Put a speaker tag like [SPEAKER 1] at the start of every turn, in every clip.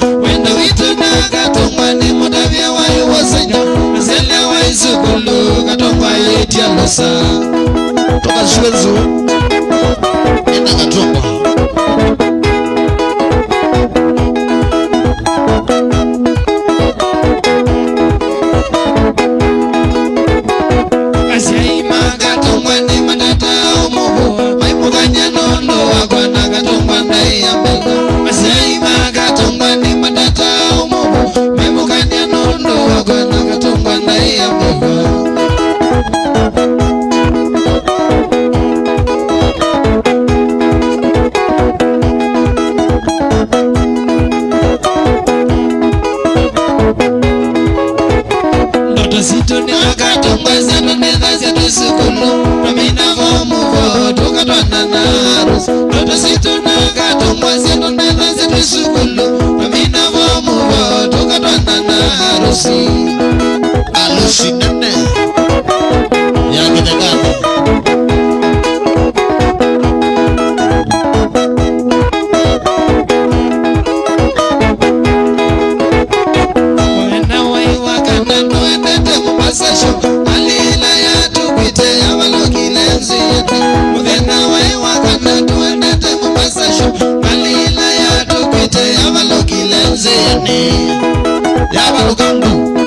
[SPEAKER 1] When Mombasa toka Shwenzo enda Katomba. Alusi nene ya Kidegani. Wena waiwa kana nuendete Mombasa show alila ya tukwite ya walokile nziyete. Wena waiwa kana nuendete Mombasa show alila ya tukwite ya walokile nziyete. Ya walukangu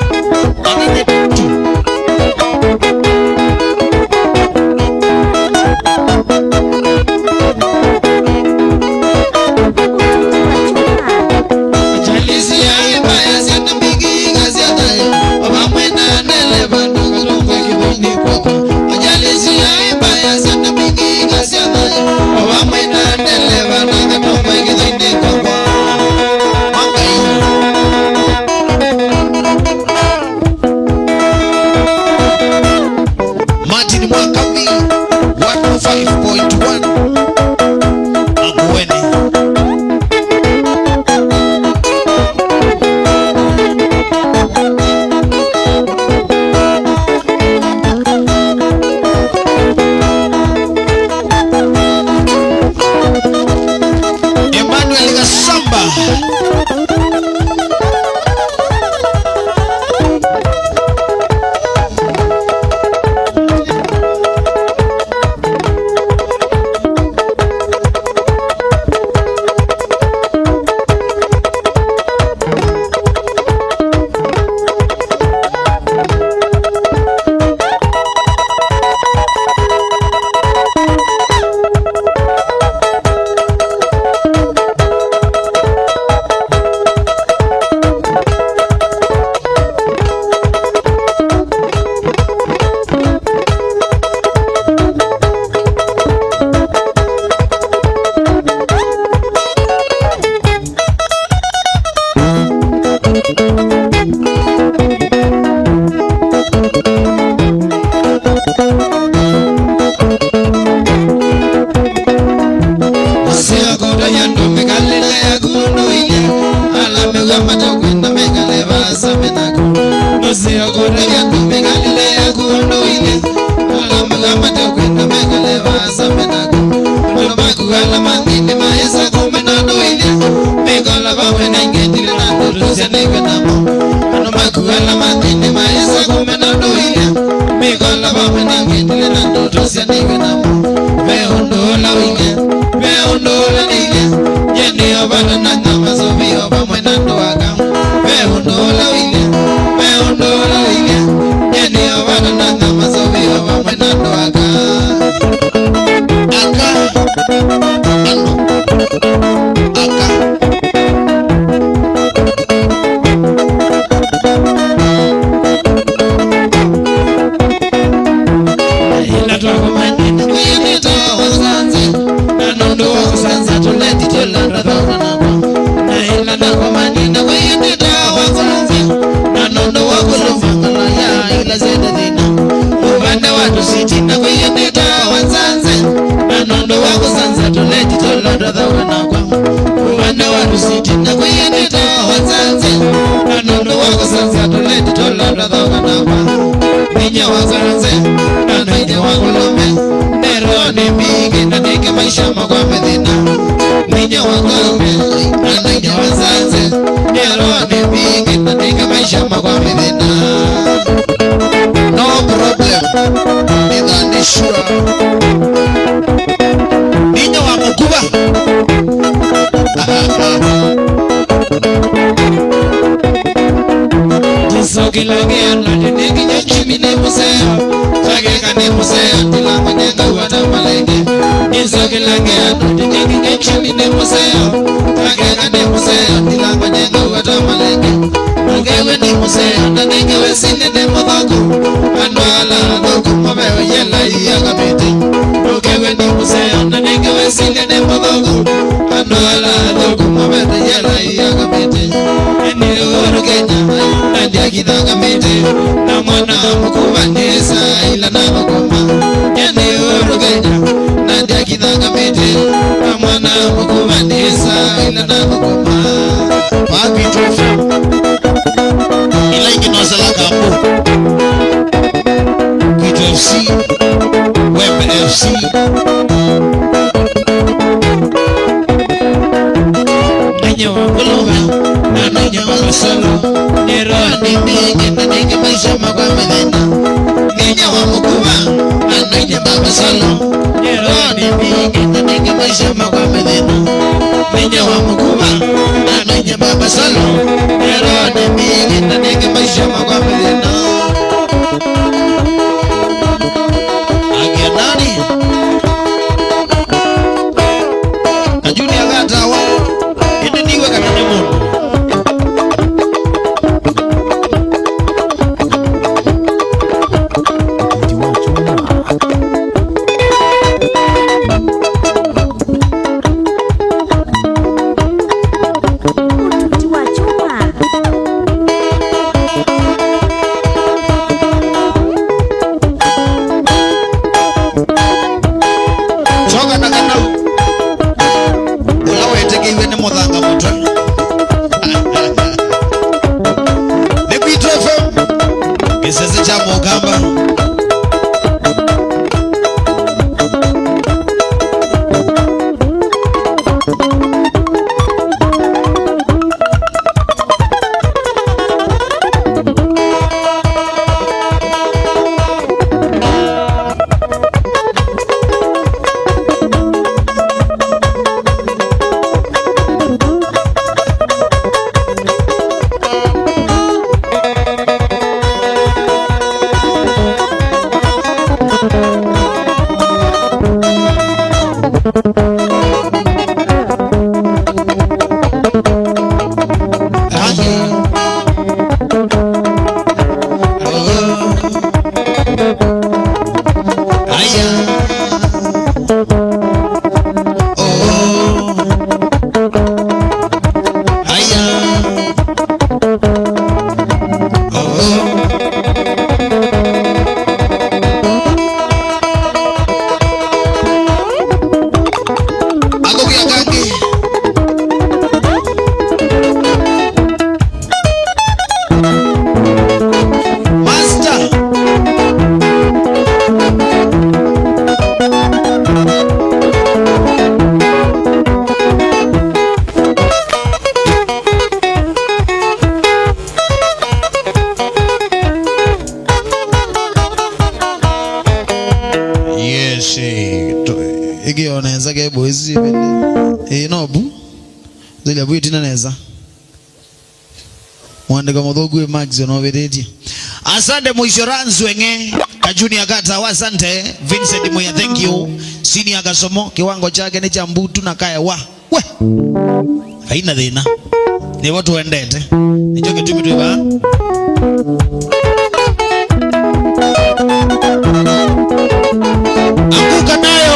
[SPEAKER 2] maisha magwa medina ninya wangome ninya wazanze yaro ne bigi ninya maisha magwa medina no problem Joshua ninyo wa mukuba
[SPEAKER 1] Kisogilagea na dinegi nchimi ni museo Tageka ni museo tila mwenyenga wata malenge Kisogilagea na dinegi nchimi ni museo Tageka ni museo tila mwenyenga wata malenge Mugewe ni museo na ningewe sine ni mudhaku Anwala dhuku mabewe yela iya kapiti Mugewe ni museo na ningewe sine ni mudhaku Anwala dhuku mabewe yela iya kapiti Eni uru Kenya Nadia kithanga miti na mwana mukubanisa ila na makoma Eni uru Kenya Nadia kithanga miti na mwana mukubanisa ila na makoma
[SPEAKER 2] Wapi tufu ila ikinosala kambu Kitu FC Web FC
[SPEAKER 1] Nanyo wa Kuluba na nanyo wa Masolo Nero ni mingi na ningi maisha makwa medena Ninyo wa Mukuba na nanyo wa Masolo Nero ni mingi na ningi maisha makwa medena Ninyo wa Mukuba na nanyo wa Masolo Nero ni mingi na ningi maisha makwa medena
[SPEAKER 2] Agia nani Kajuni agata wa Indi niwe kamene mundu Choka na kanau Ula weteke iwe ni muthanga mutwe Nikuitwa FM Kisese cha Mugamba Igi oneza ke boezi bende no bu zile bu itina neza mwandika mudhogu Max no vedeti asante Muishoranzu wenge Kajuni agata wasante Vincent Moya thank you Sini agasomo kiwango chake ni cha mbutu na kaya wa we haina dhina ni watu wendete nicho kitu kitu ba anguka nayo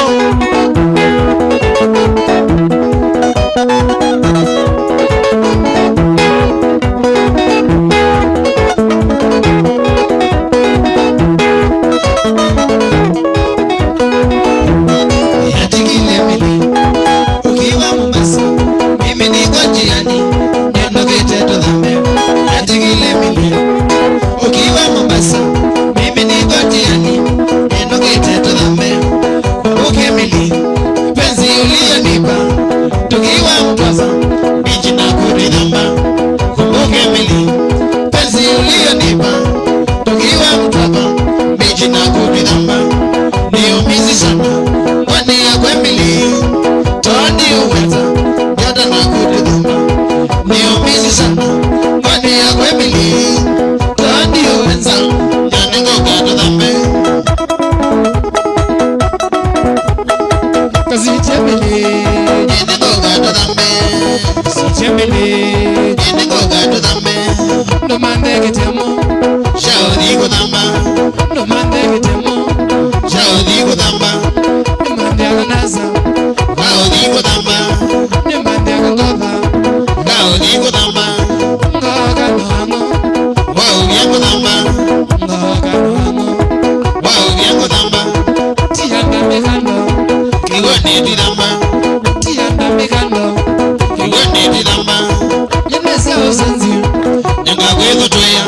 [SPEAKER 2] Nyangagwezo toya.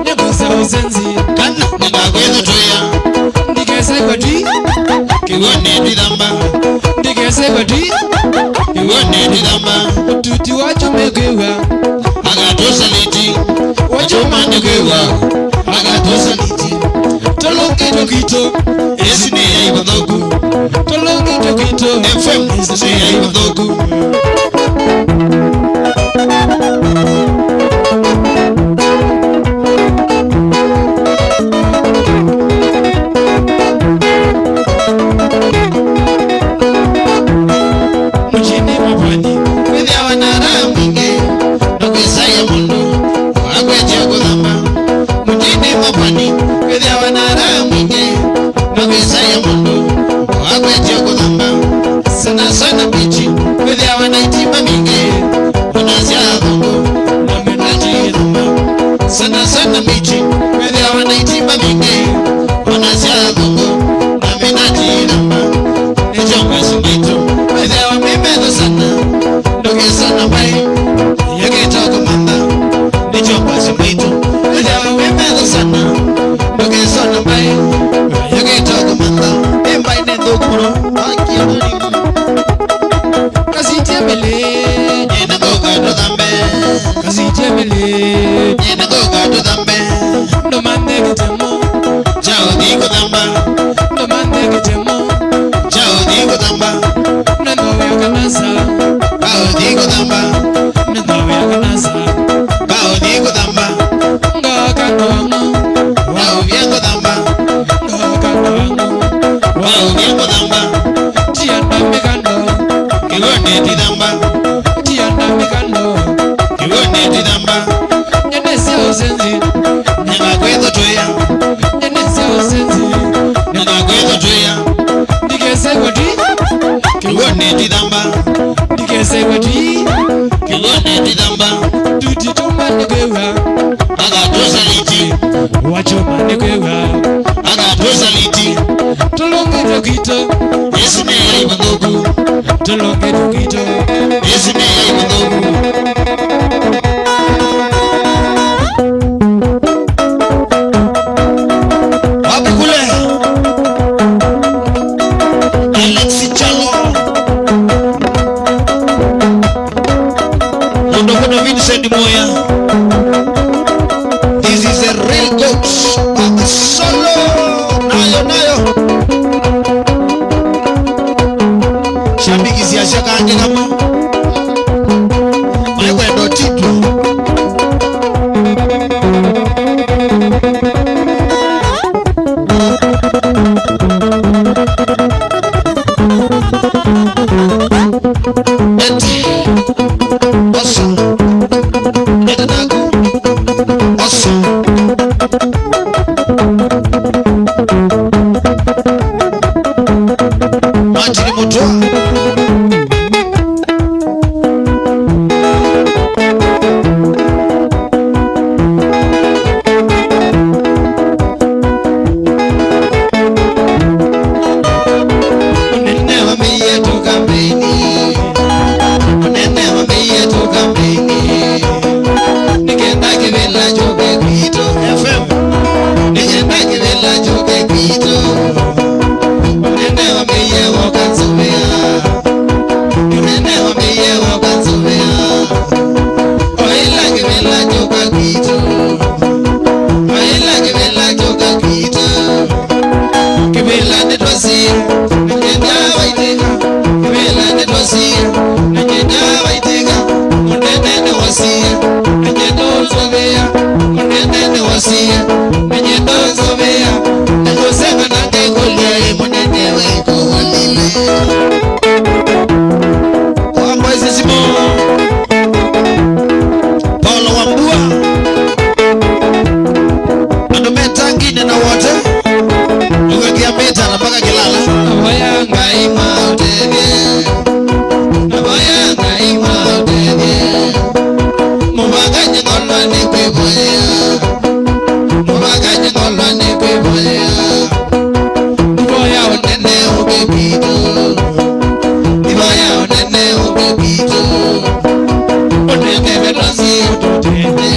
[SPEAKER 1] Nyagosa usenzi.
[SPEAKER 2] Kana nyangagwezo toya.
[SPEAKER 1] Ndigese kwati.
[SPEAKER 2] Kiwone ndidamba.
[SPEAKER 1] Ndigese kwati.
[SPEAKER 2] Kiwone ndidamba.
[SPEAKER 1] Tuti wacho megewa.
[SPEAKER 2] Agatosa liti. Wachoma nyegewa. Agatosa liti.
[SPEAKER 1] Tolonge tokito.
[SPEAKER 2] Esine ya ibandogu.
[SPEAKER 1] Tolonge tokito.
[SPEAKER 2] FM esine ya ibandogu.
[SPEAKER 1] Sana sana bichi, whether I want to mamige, when I say I'm not sana sana bichi, whether I want to mamige, when I say I'm not the jungle sumato, whether I may better sana, look at sana way, you get talk commander, the jungle sumato, whether I may better sana, look at sana way, you get talk commander, and by the doctor, I can't.
[SPEAKER 2] Nyena goga to dambe.
[SPEAKER 1] Kazitemele.
[SPEAKER 2] Nyena goga to dambe.
[SPEAKER 1] No mande kitemo.
[SPEAKER 2] Chao digo damba.
[SPEAKER 1] No mande kitemo.
[SPEAKER 2] Chao digo damba.
[SPEAKER 1] Nando ya kanasa.
[SPEAKER 2] Bao digo damba.
[SPEAKER 1] Nando ya kanasa.
[SPEAKER 2] Bao digo damba.
[SPEAKER 1] Nga kando wangu.
[SPEAKER 2] Bao viengo damba.
[SPEAKER 1] Nga kando wangu.
[SPEAKER 2] Bao viengo damba.
[SPEAKER 1] Tianda mikando.
[SPEAKER 2] Kiwone di damba.
[SPEAKER 1] Tianda mikando.
[SPEAKER 2] Kiwone di damba.
[SPEAKER 1] Nyenese usenzi.
[SPEAKER 2] Nyangagwezo toya.
[SPEAKER 1] Nyenese usenzi.
[SPEAKER 2] Nyangagwezo toya.
[SPEAKER 1] Ndigese kwati.
[SPEAKER 2] Kiwone di damba.
[SPEAKER 1] Ndigese kwati.
[SPEAKER 2] Kiwone di damba.
[SPEAKER 1] Tuti tuma ngewa.
[SPEAKER 2] Agatosa liti.
[SPEAKER 1] Wachoma ngewa.
[SPEAKER 2] Agatosa liti.
[SPEAKER 1] Tolonge tokito.
[SPEAKER 2] Esine ya ibandogu.
[SPEAKER 1] Tolonge tokito.
[SPEAKER 2] Esine ya ibandogu. Wapi kule? Alexi Chalo. Mundo kuna Vincent Moya. This is a real goat. Solo. Nayo. Shabiki siasha kange kama. Mwewe ndo titlo. Eti. Oso. Eti naku. Oso. Majini mutua. Unene wameye tu kampeni. Unene wameye tu kampeni. Nikenda kivela choke kwito. FM. Nikenda kivela choke kwito. Unene wameye wakanzumea. Unene wameye wakanzumea. Oila kivela choka kwito. Oila kivela choka kwito. Kivela nitwasi. Nikenda waitika. Kivela nitwasi. Nikenda waitika. Unene wasia. Nikenda uzovea. Unene wasia. Nikenda uzovea. Nikosema nange kulia. Munene weko walile. Wambo esesimo. Paulo Wambua. Anumeta ngine na wote. Uwekia meta na paka kilala.
[SPEAKER 1] Abayanga ima utebye.
[SPEAKER 2] Abayanga ima utebye. Mubaganye ngolwa ni kweboya. Mubaganye ngolwa ni kweboya. Iboya unene ubebito. Iboya unene ubebito. Unene vedosi ututende.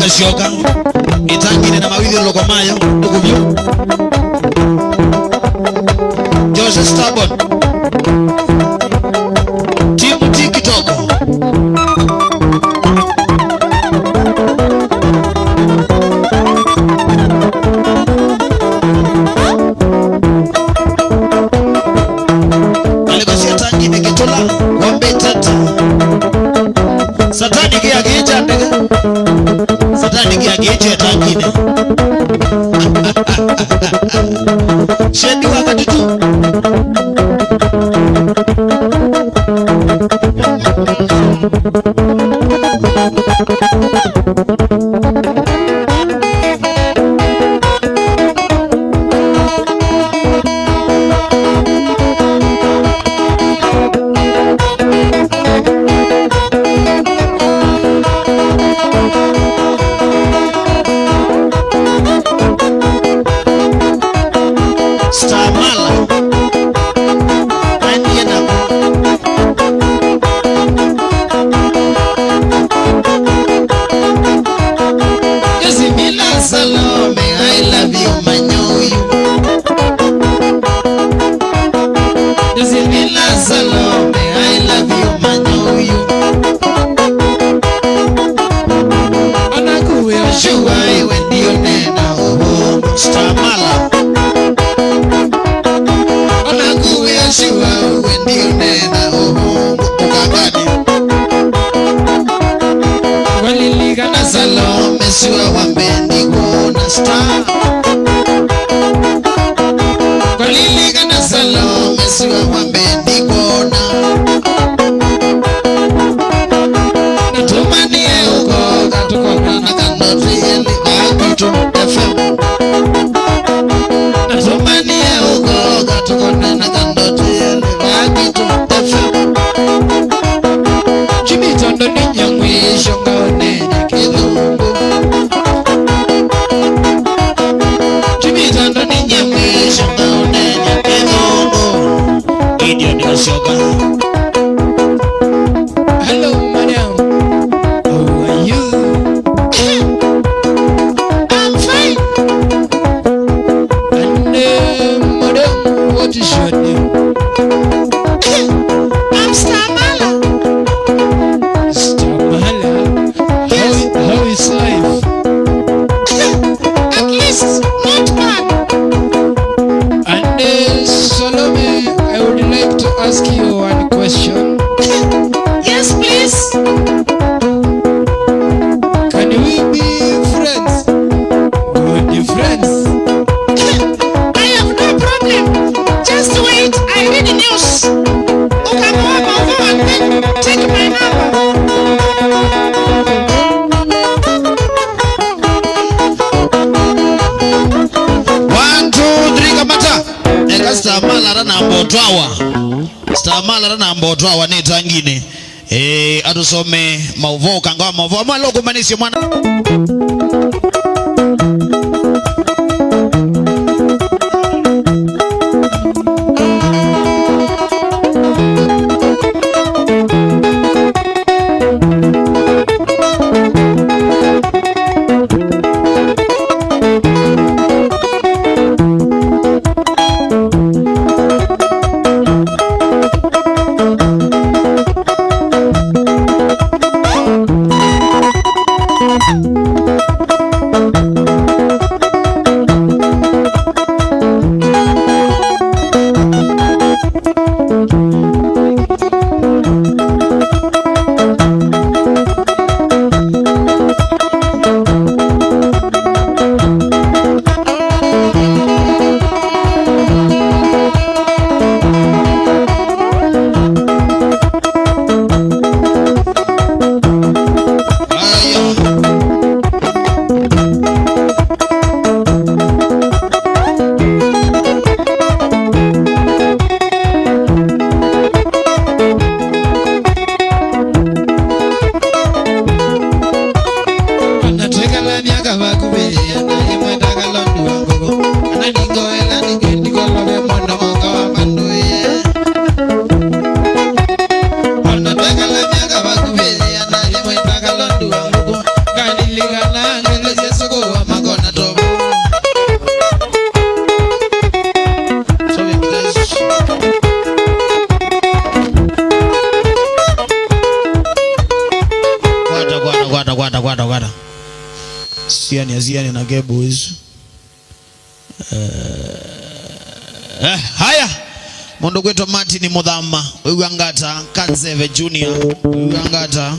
[SPEAKER 2] nikashoka itangine na mawili lokomayo ukuvyo Joseph Stubborn timu tikitoko alibasia tangine kitola wambe tata satani kia kicha ndega satani kia kicha tangine shendi wakati tu Stamala Aniena Yosimila Salome I love you manyoyu Yosimila Salome I love you manyoyu Anakuwe Yoshua iwe ndio nena uongo Stamala Yeshua uwe ndio nena umungu ukangani waliliga na Salome siwa wambendi kuona star waliliga na Salome siwa wambendi kuona natumanie uko katukona na kanoti yeli akitu FM natumanie uko katukona na kanoti yeli akitu FM Chimitondo ninya mwisho ngaone kidhungu Chimitondo ninya mwisho ngaone kidhungu Idio nikashoka Hello madam How are you? I'm fine And madam what is your name? I'm Stamala. Stamala? How is life? At least not bad. And Salome, I would like to ask you one question. Yes, please. Can we be friends? Good friends. I have no problem. Just wait, I read the news. Okay, go and then take my number. 1, 2, 3 kamata. Eka Stamala rana mbotwawa. Stamala rana mbotwawa netangine. Atusome mauvo kangawa mauvo. Mwalo kumanisi mwana. ni aziani na Geboys. Haya mondo kwetu Martin Muthama Wangata Kanzeve Junior Wangata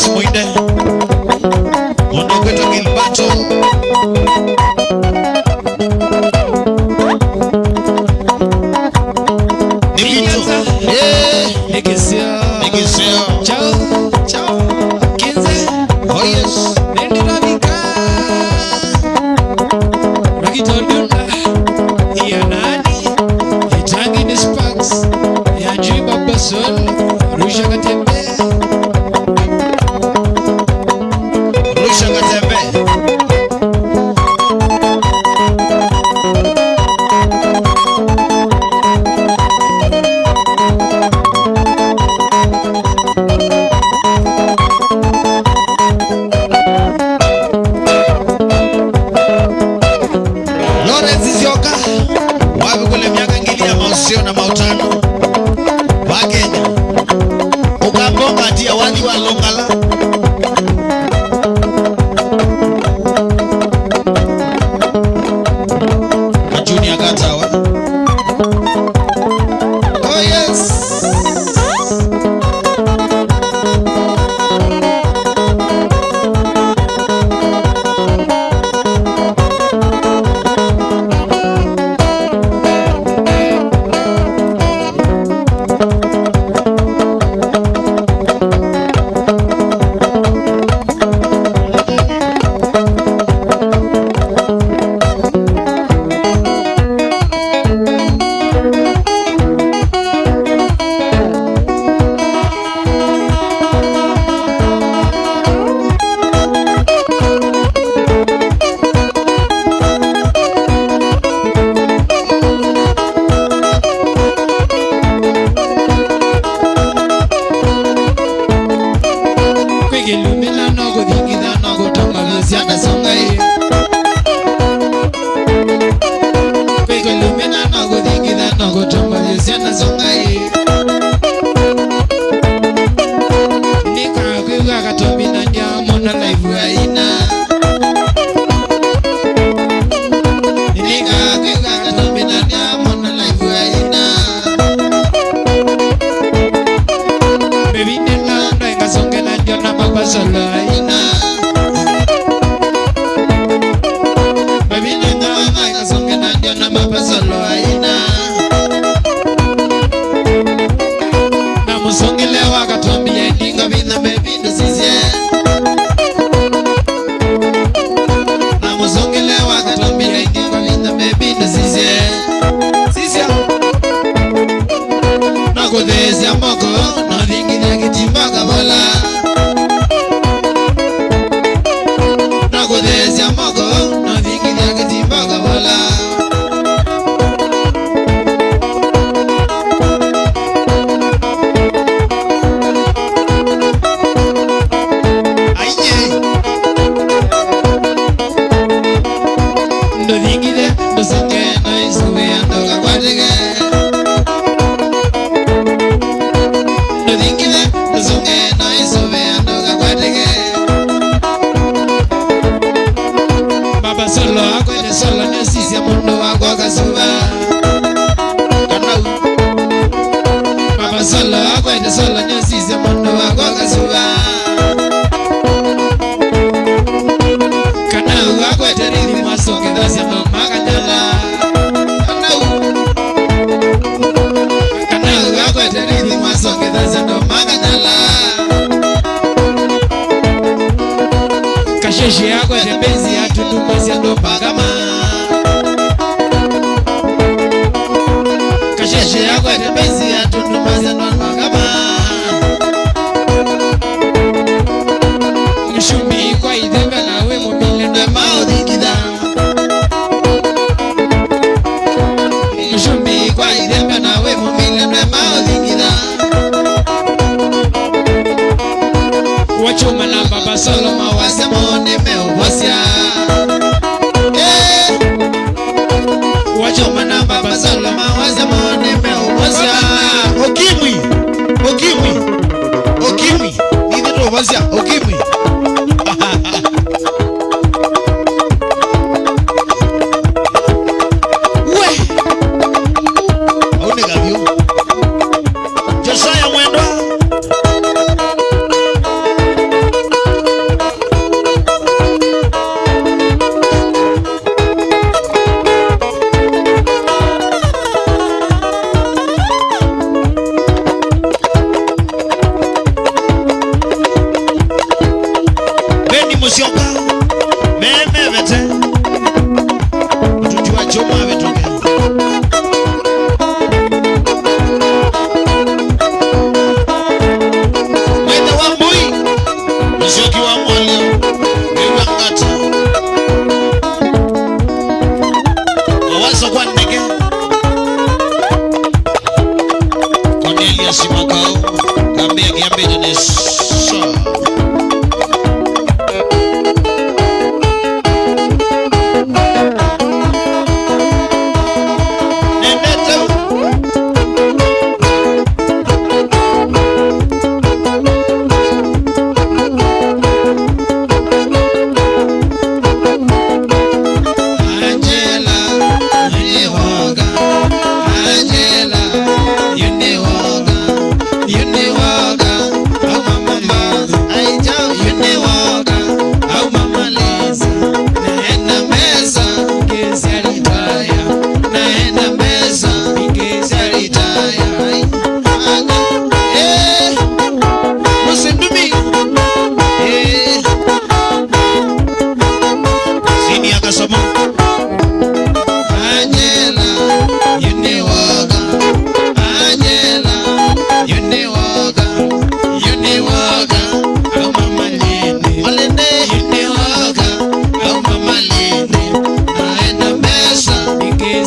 [SPEAKER 2] Muinde Mondo kwetu Gilbato Lawrence Zioka wapi kule miaka ngili ya mausio na mautano wa Kenya ukambonga atia wali wa Longala Junior Gatawa. Oh yes.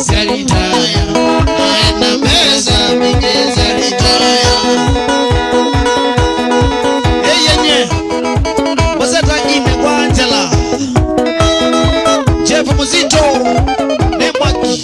[SPEAKER 2] Zaritaya aena meza mingi zaritaya eyenye waseta ine kwa Angela Jeff Muzito Nemwaki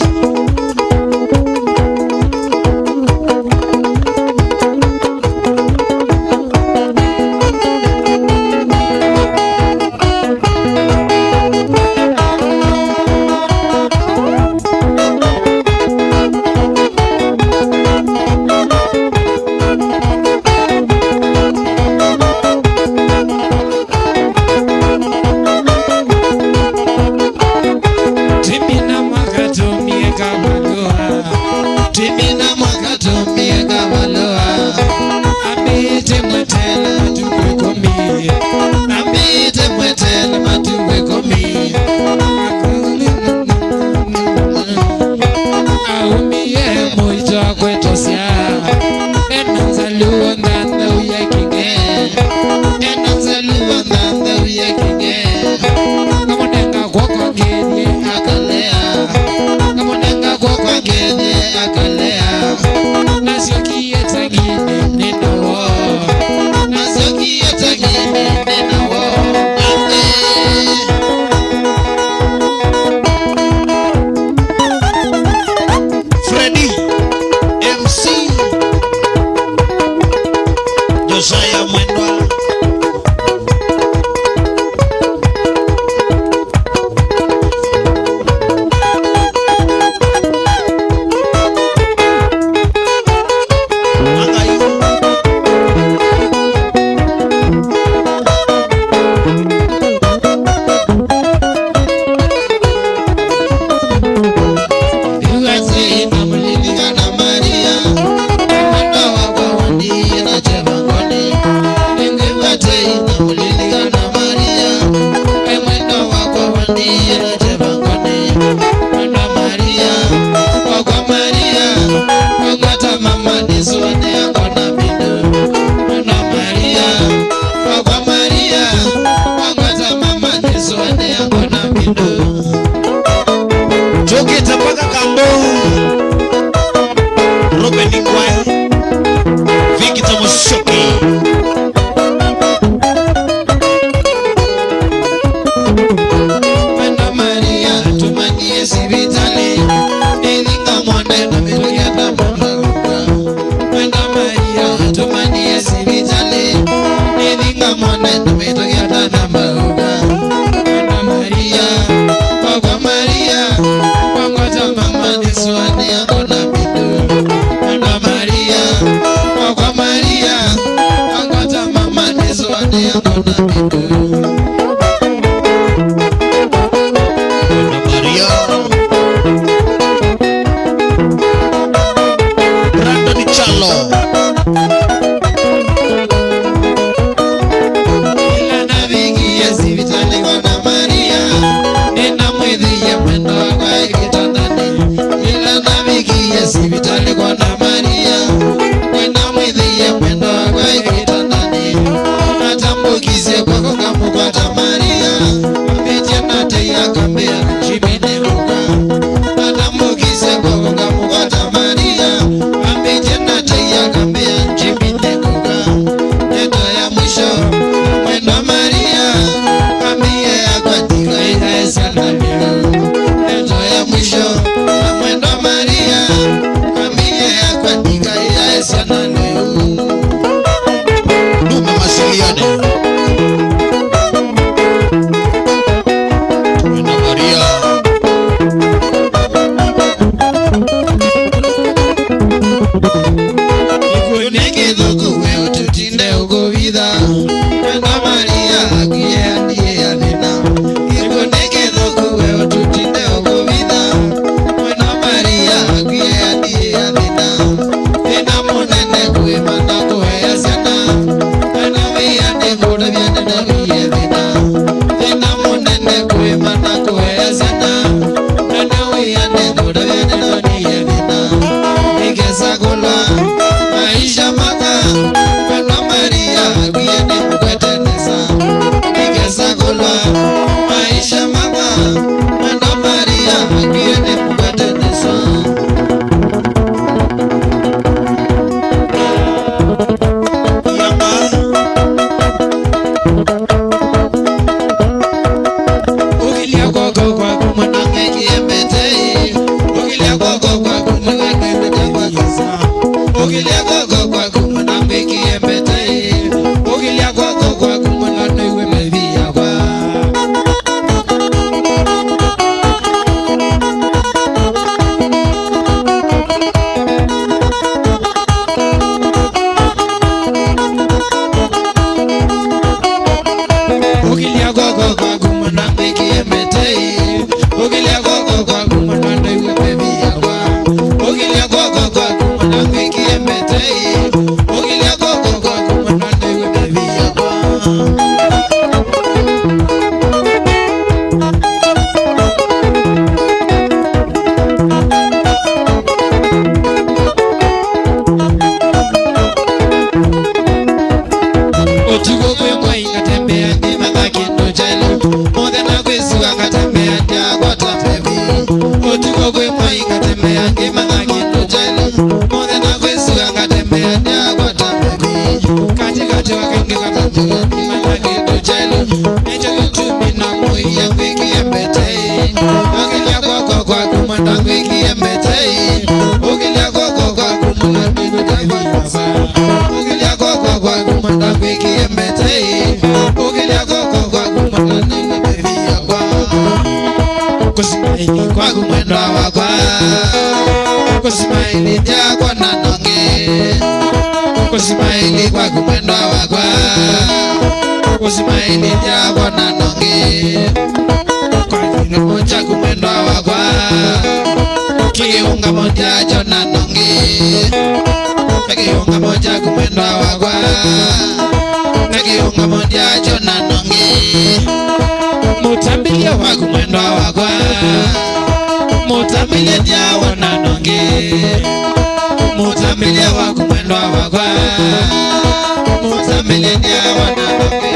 [SPEAKER 2] Joketa mpaka Kambo Ruben Ngwae Victor Mushoki Mwenda Maria tumanie sibitali Nilinga mwende na mirugia tamonda Mwenda Maria tumanie sibitali Nilinga mwende na mirugia tamonda Mwenda Maria Papa Maria Wangwata mama niswani yako na bidu Mwenda Maria Papa Maria Wangwata mama niswani yako na bidu Mwenda Maria Brandon Chalo Ila na vingi ya sivitali Mwenda Maria Nina mwidhi ya mwendo kwa kitandani Ila na vingi ya sivitali Mwenda Maria Nina mwidhi ya mwendo kwa kitandani Natambukize kwa kukamu kwa Maria Mpitia nate ya kambea Jimene uka Natambukize kwa kukamu kwa Maria Mpitia nate ya kambea
[SPEAKER 1] yangi managi tujalu mode na kwesu angatembea dia kwa tambi kati wakingi katanju managi tujalu echo kitumi na moi yangu ikiembetei okilia kwa kumandangu ikiembetei okilia kwa kumulabinu tabiasa okilia kwa kumandangu ikiembetei okilia kwa kumandangu tabiasa kusimaili kwa kumwenda wakwa kusimaili dia kwa nanonge kusimaili kwa kumwenda wakwa kusimaili dia kwa nanonge kwa jino moja kumwenda wakwa kiunga moja jo nanonge kiunga moja kumwenda wakwa kiunga moja jo nanonge mutambilia wa kumwenda wakwa mutambilia dia wananonge mutambilia wa kumwenda wakwa mutambilia dia wananonge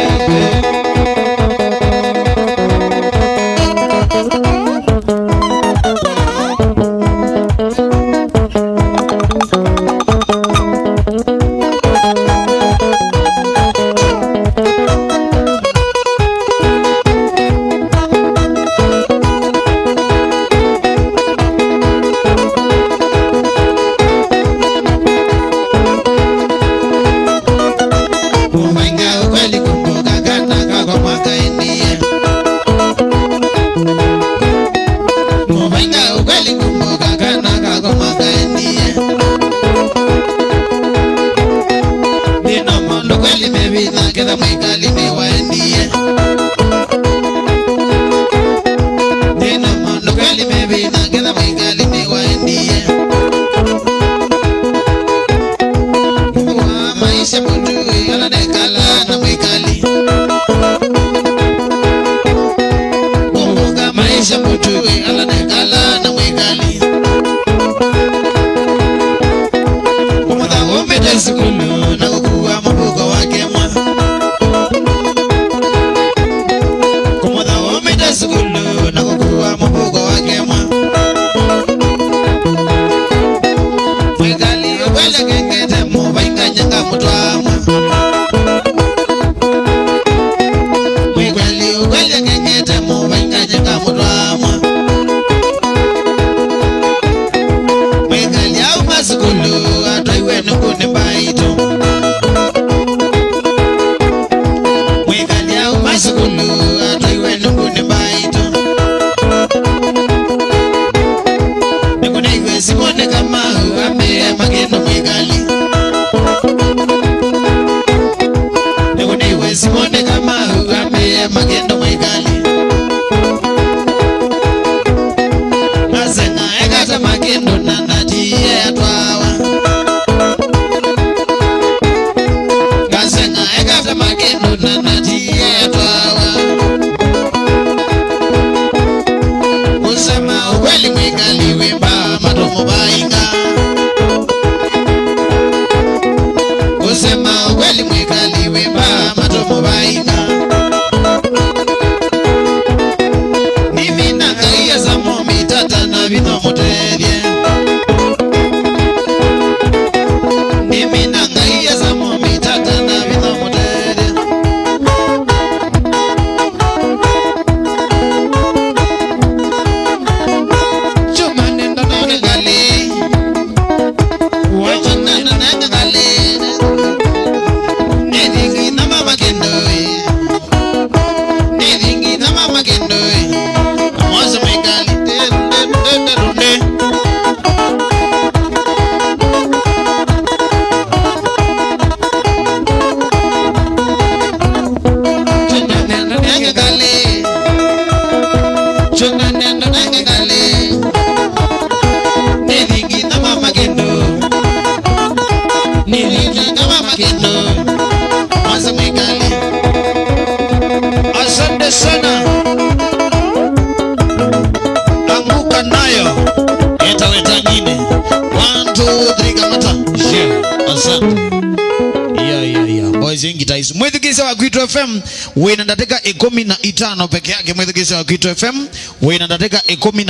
[SPEAKER 2] Mwithikisa wa Kwitu FM wina ndateka 15 peke yake. Mwithikisa wa Kwitu FM wina ndateka 10